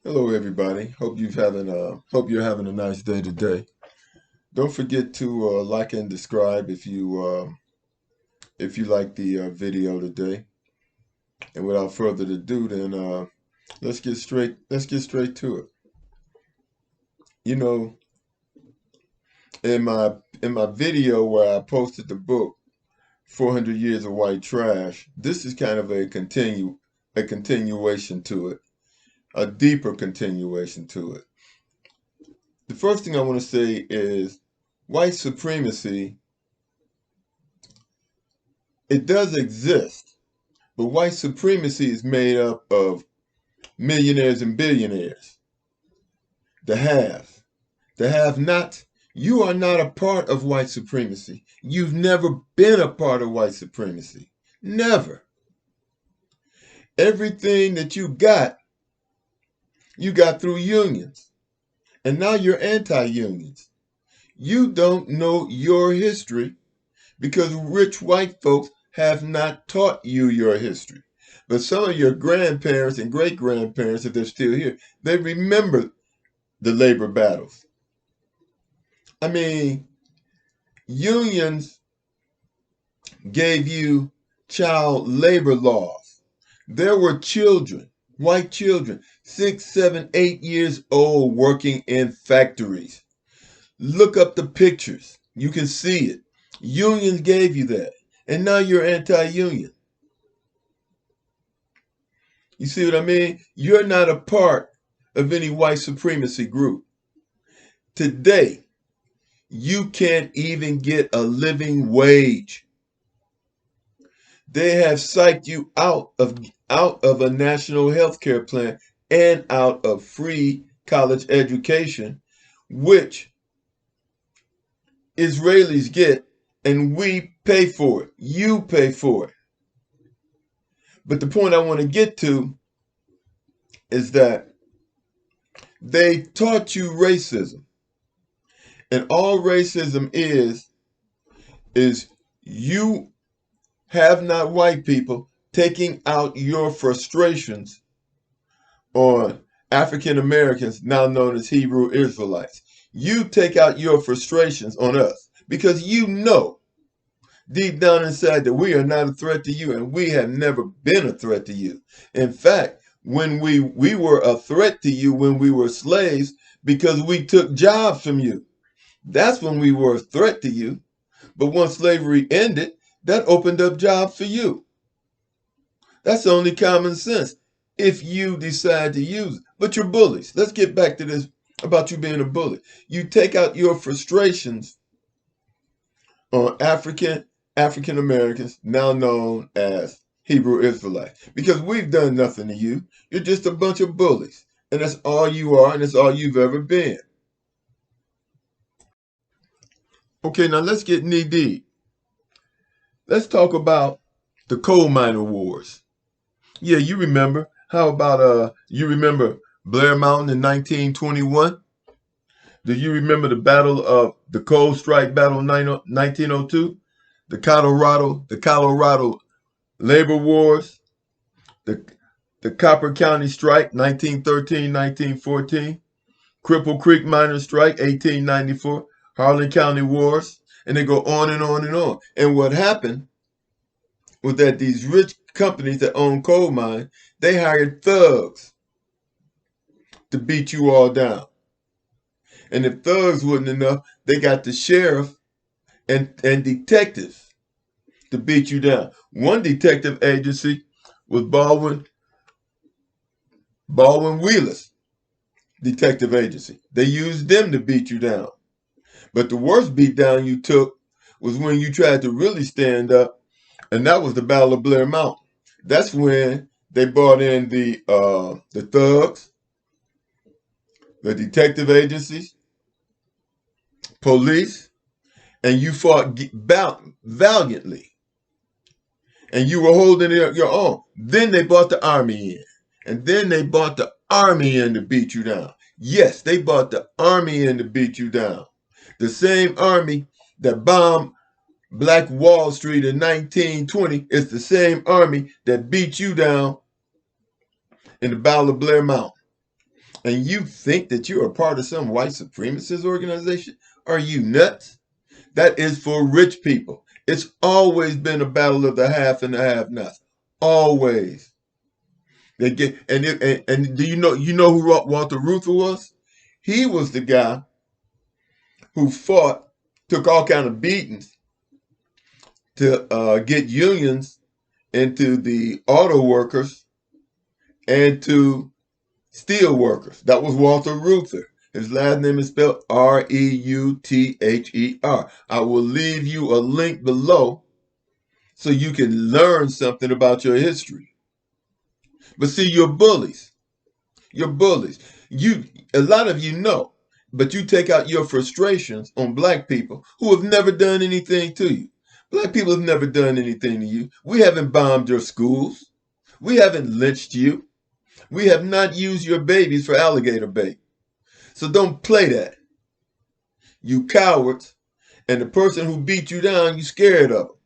Hello, everybody. Hope you're having a nice day today. Don't forget to like and subscribe if you like the video today. And without further ado, then let's get straight to it. You know, in my video where I posted the book 400 Years of White Trash, this is kind of a continuation to it, a deeper continuation to it. The first thing I want to say is white supremacy. It does exist, but white supremacy is made up of millionaires and billionaires. The have. The have not. You are not a part of white supremacy. You've never been a part of white supremacy. Never. Everything that you got through unions. And now you're anti-unions. You don't know your history because rich white folks have not taught you your history. But some of your grandparents and great grandparents, if they're still here, they remember the labor battles. I mean, unions gave you child labor laws. There were children, white children, 6, 7, 8 years old, working in factories. Look up the pictures. You can see it. Unions gave you that. And now you're anti-union. You see what I mean? You're not a part of any white supremacy group. Today, you can't even get a living wage. They have psyched you out of a national health care plan and out of free college education, which Israelis get, and we pay for it. You pay for it. But the point I want to get to is that they taught you racism. And all racism is you have not white people taking out your frustrations on African Americans, now known as Hebrew Israelites. You take out your frustrations on us because you know deep down inside that we are not a threat to you, and we have never been a threat to you. In fact, when we were a threat to you when we were slaves because we took jobs from you. That's when we were a threat to you. But once slavery ended, that opened up jobs for you. That's only common sense if you decide to use it. But you're bullies. Let's get back to this about you being a bully. You take out your frustrations on African Americans, now known as Hebrew Israelites, because we've done nothing to you. You're just a bunch of bullies, and that's all you are, and that's all you've ever been. Okay, now let's get knee deep. Let's talk about the coal miner wars. Yeah, you remember. How about you remember Blair Mountain in 1921? Do you remember the battle of the coal strike battle in 1902? The Colorado labor wars, the the Copper County strike 1913-1914, Cripple Creek miners strike 1894, Harlan County wars, and they go on and on and on. And what happened was that these rich companies that own coal mines, they hired thugs to beat you all down. And if thugs wasn't enough, they got the sheriff and detectives to beat you down. One detective agency was Baldwin Wheeler's detective agency. They used them to beat you down. But the worst beat down you took was when you tried to really stand up, and that was the Battle of Blair Mountain. That's when they brought in the thugs, the detective agencies, police, and you fought valiantly, and you were holding your own. Then they brought the army in, and then they brought the army in to beat you down. Yes, they brought the army in to beat you down. The same army that bombed Black Wall Street in 1920 is the same army that beat you down in the Battle of Blair Mountain. And you think that you're a part of some white supremacist organization? Are you nuts? That is for rich people. It's always been a battle of the half and the have-nots. Always. They get and do you know who Walter Reuther was? He was the guy who fought, took all kind of beatings to get unions into the auto workers and to steel workers. That was Walter Reuther. His last name is spelled Reuther. I will leave you a link below so you can learn something about your history. But see, you're bullies. You're bullies. A lot of you know, but you take out your frustrations on black people who have never done anything to you. Black people have never done anything to you. We haven't bombed your schools. We haven't lynched you. We have not used your babies for alligator bait. So don't play that. You cowards. And the person who beat you down, you scared of them.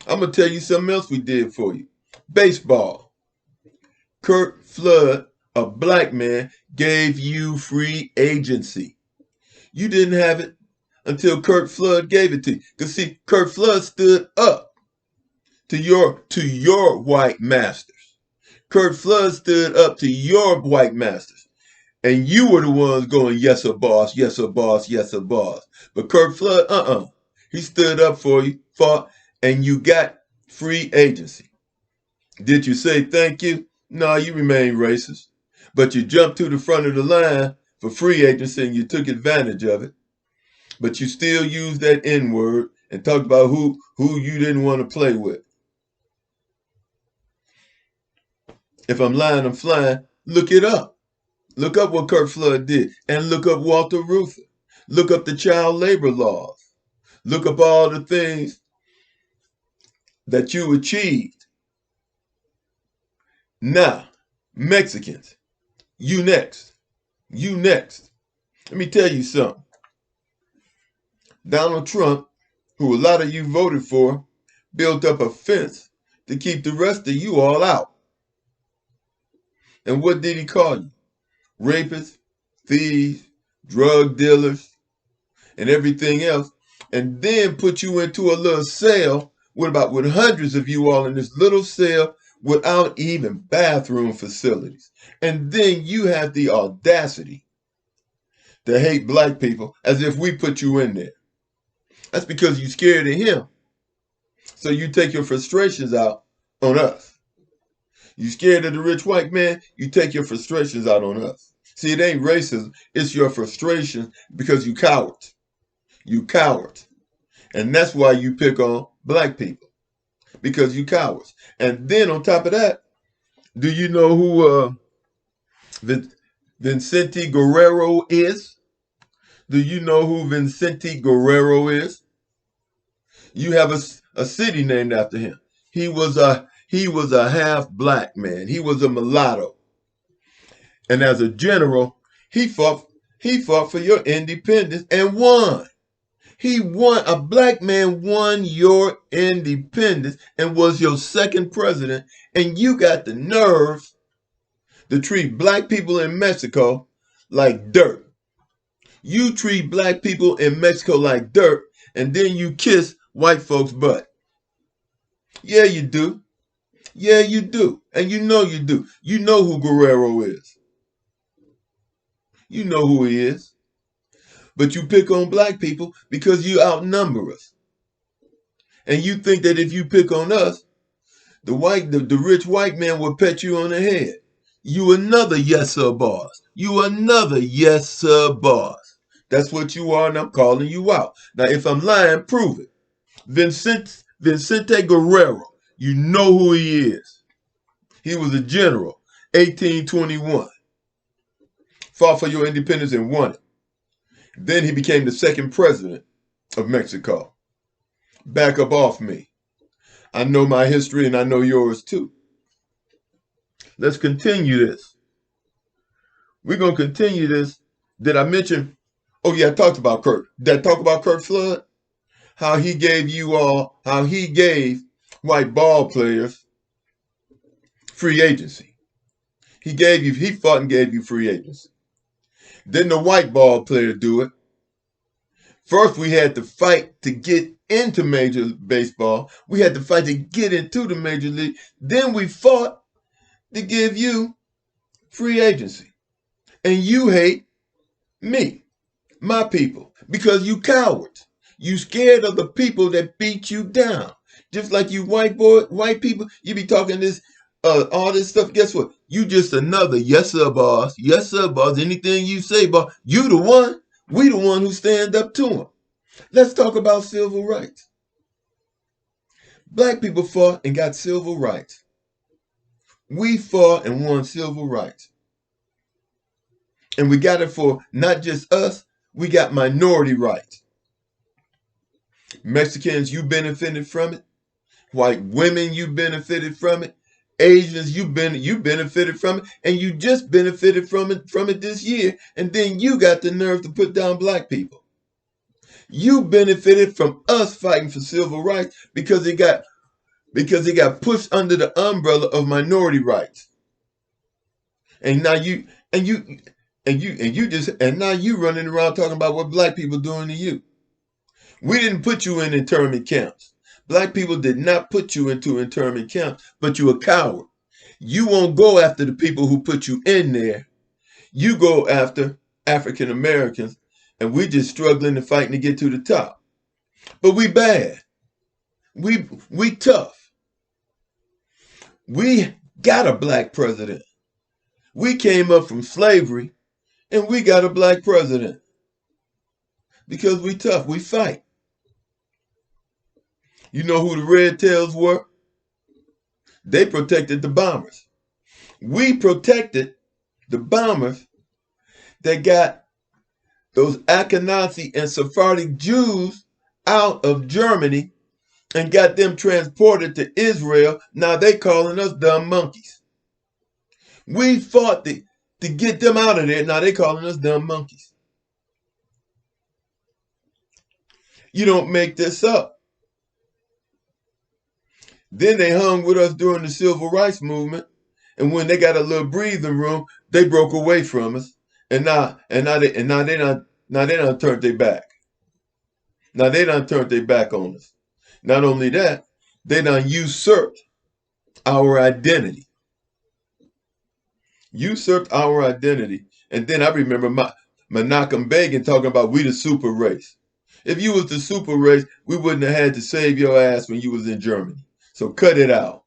I'm going to tell you something else we did for you. Baseball. Curt Flood, a black man, gave you free agency. You didn't have it until Curt Flood gave it to you. Because see, Curt Flood stood up to your white masters. Curt Flood stood up to your white masters. And you were the ones going, Yessuh Boss, Yessuh Boss, Yessuh Boss. But Curt Flood, he stood up for you, fought, and you got free agency. Did you say thank you? No, you remain racist. But you jumped to the front of the line for free agency and you took advantage of it. But you still used that N-word and talked about who you didn't want to play with. If I'm lying, I'm flying. Look it up. Look up what Curt Flood did. And look up Walter Reuther. Look up the child labor laws. Look up all the things that you achieved. Now, Mexicans, you next. You next. Let me tell you something. Donald Trump, who a lot of you voted for, built up a fence to keep the rest of you all out. And what did he call you? Rapists, thieves, drug dealers, and everything else. And then put you into a little cell with hundreds of you all in this little cell without even bathroom facilities. And then you have the audacity to hate black people as if we put you in there. That's because you're scared of him. So you take your frustrations out on us. You scared of the rich white man, you take your frustrations out on us. See, it ain't racism, it's your frustration because you cowards. You cowards. And that's why you pick on black people. Because you cowards. And then on top of that, do you know who Vicente Guerrero is? Do you know who Vicente Guerrero is? You have a city named after him. He was a half black man. He was a mulatto. And as a general, he fought for your independence and won. He won. A black man won your independence and was your second president. And you got the nerve to treat black people in Mexico like dirt. You treat black people in Mexico like dirt, and then you kiss white folks' butt. Yeah, you do. Yeah, you do. And you know you do. You know who Guerrero is. You know who he is. But you pick on black people because you outnumber us. And you think that if you pick on us, the rich white man will pet you on the head. You another Yessuh Boss. You another Yessuh Boss. That's what you are, and I'm calling you out. Now, if I'm lying, prove it. Vicente Guerrero, you know who he is. He was a general, 1821. Fought for your independence and won it. Then he became the second president of Mexico. Back up off me. I know my history and I know yours too. Let's continue this. We're going to continue this. Did I mention? Oh yeah, I talked about Curt. Did I talk about Curt Flood? How he gave white ball players free agency. He fought and gave you free agency. Then the white ball player do it. First, we had to fight to get into Major Baseball. We had to fight to get into the Major League. Then we fought to give you free agency. And you hate me, my people, because you cowards. You scared of the people that beat you down. Just like you white people, you be talking this, all this stuff. Guess what? You just another Yessuh Boss. Yessuh Boss. Anything you say, boss, you the one. We the one who stand up to him. Let's talk about civil rights. Black people fought and got civil rights. We fought and won civil rights. And we got it for not just us, we got minority rights. Mexicans, you benefited from it. White women, you benefited from it. Asians, you benefited from it. And you just benefited from it this year. And then you got the nerve to put down black people. You benefited from us fighting for civil rights because it got pushed under the umbrella of minority rights. And now you running around talking about what black people doing to you. We didn't put you in internment camps. Black people did not put you into internment camps, but you a coward. You won't go after the people who put you in there. You go after African Americans, and we just struggling and fighting to get to the top. But we bad. We tough. We got a black president. We came up from slavery, and we got a black president. Because we tough. We fight. You know who the Red Tails were? They protected the bombers. We protected the bombers that got those Ashkenazi and Sephardic Jews out of Germany and got them transported to Israel. Now they calling us dumb monkeys. We fought to get them out of there. Now they calling us dumb monkeys. You don't make this up. Then they hung with us during the civil rights movement, and when they got a little breathing room, they broke away from us. And now they done turned their back. Now they done turned their back on us. Not only that, they done usurped our identity. Usurped our identity. And then I remember Menachem Begin talking about we the super race. If you was the super race, we wouldn't have had to save your ass when you was in Germany. So cut it out.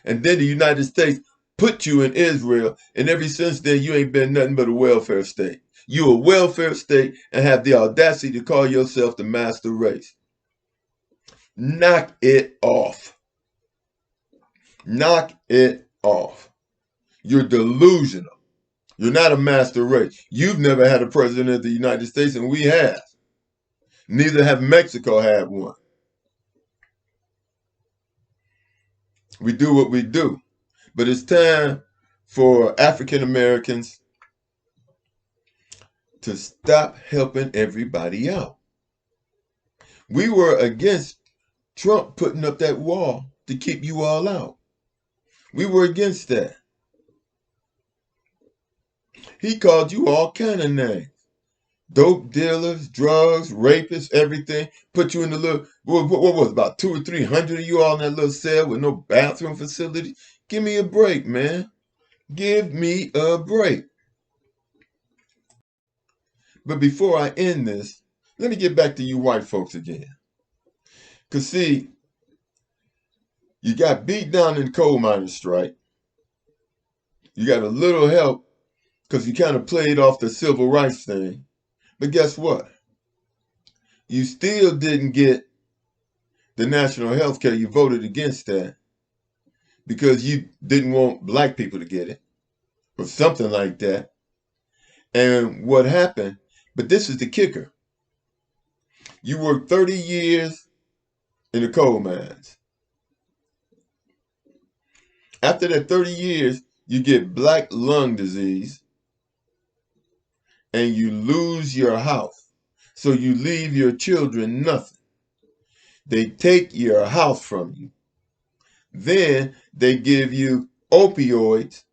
And then the United States put you in Israel, and ever since then you ain't been nothing but a welfare state. You a welfare state and have the audacity to call yourself the master race. Knock it off. Knock it off. You're delusional. You're not a master race. You've never had a president of the United States, and we have. Neither have Mexico had one. We do what we do. But it's time for African Americans to stop helping everybody out. We were against Trump putting up that wall to keep you all out. We were against that. He called you all kind of names. Dope dealers, drugs, rapists, everything. Put you in the little, what was it, about 200 or 300 of you all in that little cell with no bathroom facility? Give me a break, man. Give me a break. But before I end this, let me get back to you white folks again. Because see, you got beat down in the coal miners' strike. You got a little help because you kind of played off the civil rights thing. But guess what? You still didn't get the national health care. You voted against that because you didn't want black people to get it or something like that. And what happened, but this is the kicker. You worked 30 years in the coal mines. After that 30 years, you get black lung disease and you lose your house. So you leave your children nothing. They take your house from you. Then they give you opioids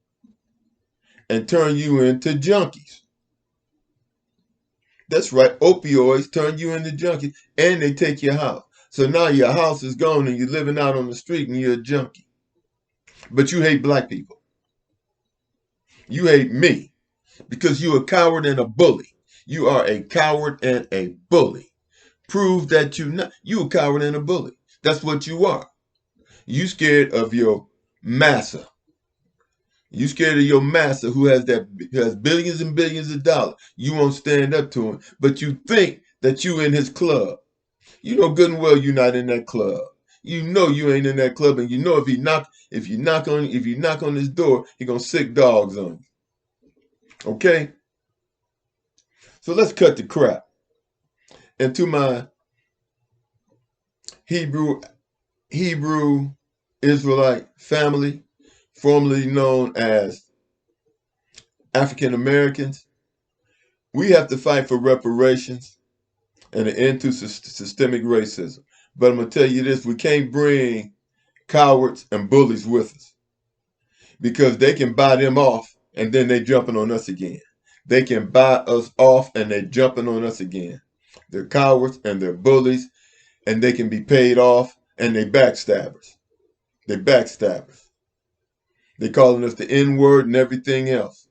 and turn you into junkies. That's right, opioids turn you into junkies, and they take your house. So now your house is gone and you're living out on the street and you're a junkie. But you hate black people. You hate me because you're a coward and a bully. You are a coward and a bully. Prove that you a coward and a bully. That's what you are. You scared of your massa. You scared of your master who has billions and billions of dollars. You won't stand up to him, but you think that you in his club. You know good and well you're not in that club. You know you ain't in that club, and you know if you knock on his door, he gonna sick dogs on you. Okay? So let's cut the crap. And to my Hebrew Israelite family, formerly known as African Americans, we have to fight for reparations and an end to systemic racism. But I'm going to tell you this, we can't bring cowards and bullies with us because they can buy them off and then they jumping on us again. They can buy us off and they jumping on us again. They're cowards and they're bullies, and they can be paid off, and they backstabbers. They backstabbers. They calling us the N-word and everything else.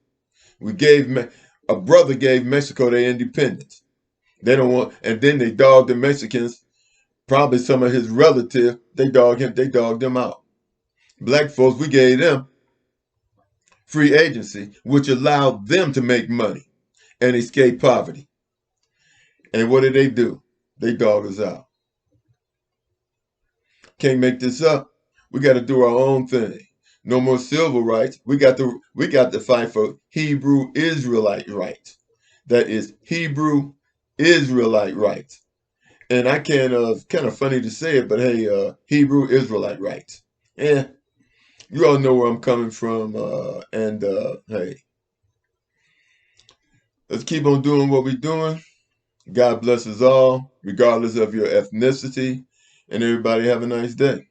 A brother gave Mexico their independence. They don't want, and then they dogged the Mexicans. Probably some of his relatives, they dogged them out. Black folks, we gave them free agency, which allowed them to make money and escape poverty. And what did they do? They dog us out. Can't make this up. We got to do our own thing. No more civil rights. We got to fight for Hebrew Israelite rights. That is Hebrew Israelite rights. And I can't, it's kind of funny to say it, but hey, Hebrew Israelite rights. Yeah, you all know where I'm coming from. And hey, let's keep on doing what we're doing. God bless us all, regardless of your ethnicity. And everybody have a nice day.